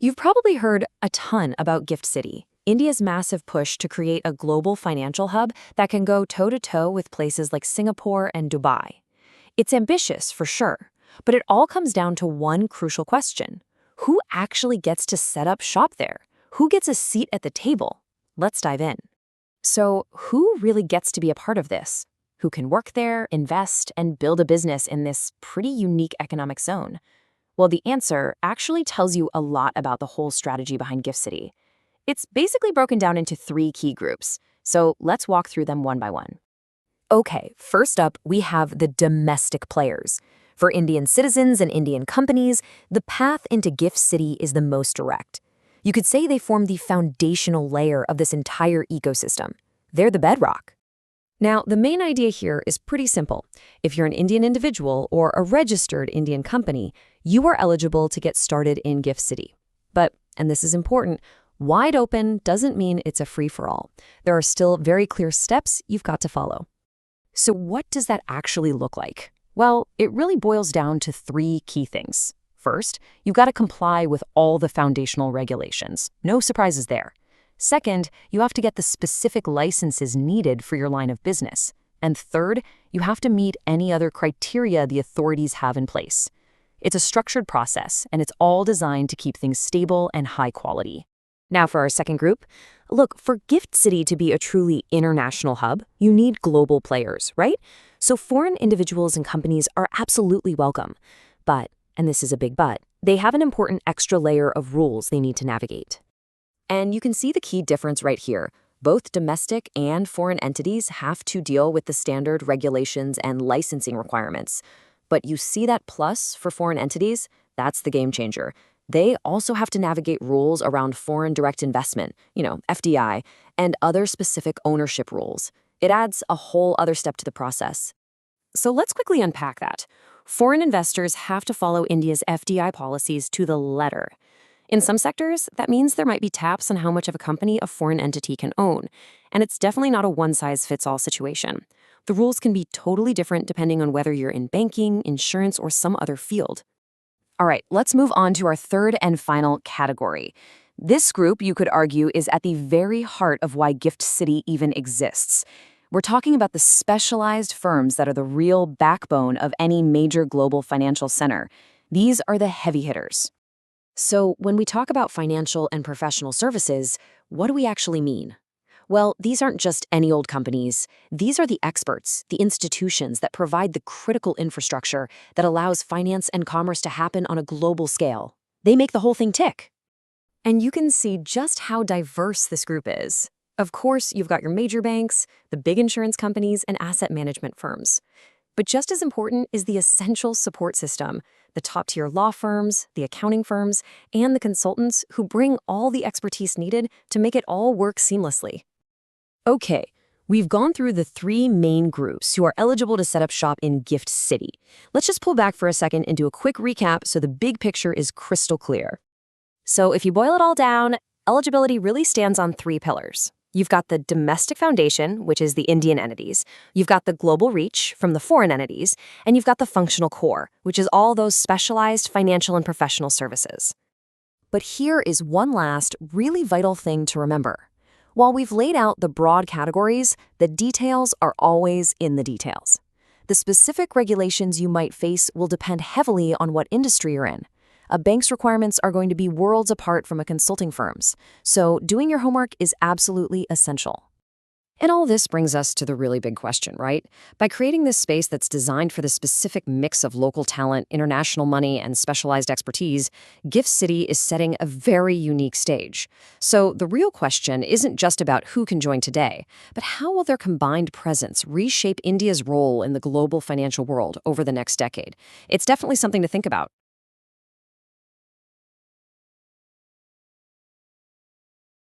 You've probably heard a ton about Gift City, India's massive push to create a global financial hub that can go toe-to-toe with places like Singapore and Dubai. It's ambitious, for sure, but it all comes down to one crucial question. Who actually gets to set up shop there? Who gets a seat at the table? Let's dive in. So, who really gets to be a part of this? Who can work there, invest, and build a business in this pretty unique economic zone? Well, the answer actually tells you a lot about the whole strategy behind Gift City. It's basically broken down into three key groups, so let's walk through them one by one. Okay, first up, we have the domestic players. For Indian citizens and Indian companies, the path into Gift City is the most direct. You could say they form the foundational layer of this entire ecosystem. They're the bedrock. Now, the main idea here is pretty simple. If you're an Indian individual or a registered Indian company, you are eligible to get started in Gift City. But, and this is important, wide open doesn't mean it's a free-for-all. There are still very clear steps you've got to follow. So what does that actually look like? Well, it really boils down to three key things. First, you've got to comply with all the foundational regulations. No surprises there. Second, you have to get the specific licenses needed for your line of business. And third, you have to meet any other criteria the authorities have in place. It's a structured process, and it's all designed to keep things stable and high quality. Now for our second group. Look, for Gift City to be a truly international hub, you need global players, right? So foreign individuals and companies are absolutely welcome. But, and this is a big but, they have an important extra layer of rules they need to navigate. And you can see the key difference right here. Both domestic and foreign entities have to deal with the standard regulations and licensing requirements. But you see that plus for foreign entities? That's the game changer. They also have to navigate rules around foreign direct investment, FDI, and other specific ownership rules. It adds a whole other step to the process. So let's quickly unpack that. Foreign investors have to follow India's FDI policies to the letter. In some sectors, that means there might be caps on how much of a company a foreign entity can own, and it's definitely not a one-size-fits-all situation. The rules can be totally different depending on whether you're in banking, insurance, or some other field. All right, let's move on to our third and final category. This group, you could argue, is at the very heart of why Gift City even exists. We're talking about the specialized firms that are the real backbone of any major global financial center. These are the heavy hitters. So when we talk about financial and professional services, what do we actually mean? Well, these aren't just any old companies. These are the experts, the institutions that provide the critical infrastructure that allows finance and commerce to happen on a global scale. They make the whole thing tick. And you can see just how diverse this group is. Of course, you've got your major banks, the big insurance companies, and asset management firms. But just as important is the essential support system, the top-tier law firms, the accounting firms, and the consultants who bring all the expertise needed to make it all work seamlessly. Okay, we've gone through the three main groups who are eligible to set up shop in Gift City. Let's just pull back for a second and do a quick recap so the big picture is crystal clear. So if you boil it all down, eligibility really stands on three pillars. You've got the domestic foundation, which is the Indian entities. You've got the global reach from the foreign entities. And you've got the functional core, which is all those specialized financial and professional services. But here is one last, really vital thing to remember. While we've laid out the broad categories, the details are always in the details. The specific regulations you might face will depend heavily on what industry you're in. A bank's requirements are going to be worlds apart from a consulting firm's, so doing your homework is absolutely essential. And all this brings us to the really big question, right? By creating this space that's designed for the specific mix of local talent, international money, and specialized expertise, Gift City is setting a very unique stage. So the real question isn't just about who can join today, but how will their combined presence reshape India's role in the global financial world over the next decade? It's definitely something to think about.